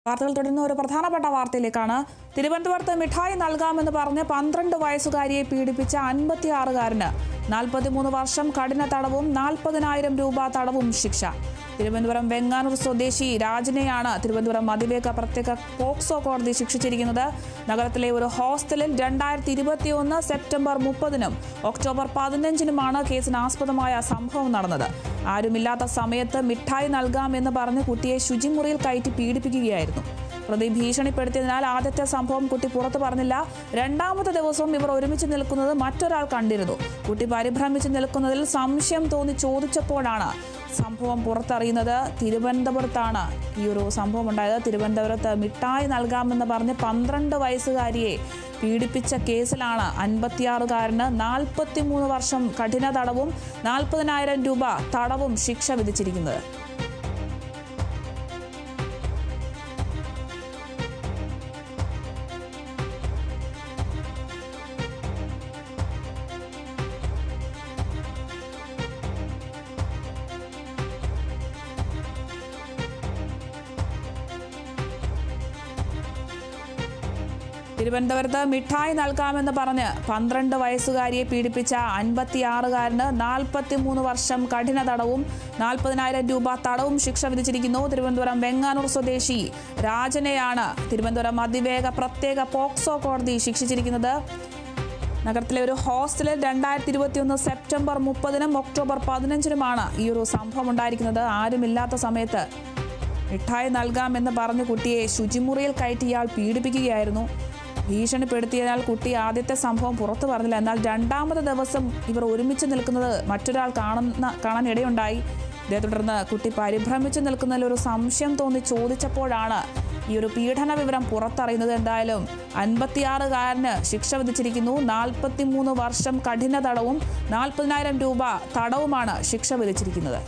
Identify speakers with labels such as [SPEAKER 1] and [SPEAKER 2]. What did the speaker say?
[SPEAKER 1] വാർത്തകൾ തുടരുന്ന ഒരു പ്രധാനപ്പെട്ട വാർത്തയിലേക്കാണ്. തിരുവനന്തപുരത്ത് മിഠായി നൽകാമെന്ന് പറഞ്ഞ് 12 വയസ്സുകാരിയെ പീഡിപ്പിച്ച 56-കാരന് 43 വർഷം കഠിന തടവും 40,000 രൂപ തടവും ശിക്ഷ. തിരുവനന്തപുരം വെങ്ങാനൂർ സ്വദേശി രാജനെയാണ് തിരുവനന്തപുരം അതിവേഗ പ്രത്യേക പോക്സോ കോടതി ശിക്ഷിച്ചിരിക്കുന്നത്. നഗരത്തിലെ ഒരു ഹോസ്റ്റലിൽ 2021 സെപ്റ്റംബർ 30-നും ഒക്ടോബർ 15-നുമാണ് കേസിനാസ്പദമായ സംഭവം നടന്നത്. ആരുമില്ലാത്ത സമയത്ത് മിഠായി നൽകാമെന്ന് പറഞ്ഞ് കുട്ടിയെ ശുചിമുറിയിൽ കയറ്റി പീഡിപ്പിക്കുകയായിരുന്നു. പ്രതി ഭീഷണിപ്പെടുത്തിയതിനാൽ ആദ്യത്തെ സംഭവം കുട്ടി പുറത്തു പറഞ്ഞില്ല. രണ്ടാമത്തെ ദിവസവും ഇവർ ഒരുമിച്ച് നിൽക്കുന്നത് മറ്റൊരാൾ കണ്ടിരുന്നു. കുട്ടി പരിഭ്രമിച്ച് നിൽക്കുന്നതിൽ സംശയം തോന്നി ചോദിച്ചപ്പോഴാണ് സംഭവം പുറത്തറിയുന്നത്. തിരുവനന്തപുരത്താണ് ഈ ഒരു സംഭവം ഉണ്ടായത്. തിരുവനന്തപുരത്ത് മിഠായി നൽകാമെന്ന് പറഞ്ഞ് 12 വയസ്സുകാരിയെ പീഡിപ്പിച്ച കേസിലാണ് 56-കാരന് 43 വർഷം കഠിന തടവും 40,000 രൂപ തടവും ശിക്ഷ വിധിച്ചിരിക്കുന്നത്. തിരുവനന്തപുരത്ത് മിഠായി നൽകാമെന്ന് പറഞ്ഞ് 12 വയസ്സുകാരിയെ പീഡിപ്പിച്ച 56-കാരന് 43 വർഷം കഠിന തടവും 40,000 രൂപ തടവും ശിക്ഷ വിധിച്ചിരിക്കുന്നു. തിരുവനന്തപുരം വെങ്ങാനൂർ സ്വദേശി രാജനെയാണ് തിരുവനന്തപുരം അതിവേഗ പ്രത്യേക പോക്സോ കോടതി ശിക്ഷിച്ചിരിക്കുന്നത്. നഗരത്തിലെ ഒരു ഹോസ്റ്റലിൽ 2021 സെപ്റ്റംബർ 30-നും ഒക്ടോബർ 15-നുമാണ് ഈ ഒരു സംഭവം ഉണ്ടായിരിക്കുന്നത്. ആരുമില്ലാത്ത സമയത്ത് മിഠായി നൽകാമെന്ന് പറഞ്ഞ് കുട്ടിയെ ശുചിമുറിയിൽ കയറ്റി ഇയാൾ പീഡിപ്പിക്കുകയായിരുന്നു. ഭീഷണിപ്പെടുത്തിയതിനാൽ കുട്ടി ആദ്യത്തെ സംഭവം പുറത്തു പറഞ്ഞില്ല. എന്നാൽ രണ്ടാമത്തെ ദിവസം ഇവർ ഒരുമിച്ച് നിൽക്കുന്നത് മറ്റൊരാൾ കാണാനിടയുണ്ടായി. ഇതേ തുടർന്ന് കുട്ടി പരിഭ്രമിച്ച് നിൽക്കുന്നതിൽ ഒരു സംശയം തോന്നി ചോദിച്ചപ്പോഴാണ് ഈ ഒരു പീഡന വിവരം പുറത്തറിയുന്നത്. എന്തായാലും 56-കാരന് ശിക്ഷ വിധിച്ചിരിക്കുന്നു. 43 വർഷം കഠിന തടവും 40,000 രൂപ തടവുമാണ് ശിക്ഷ വിധിച്ചിരിക്കുന്നത്.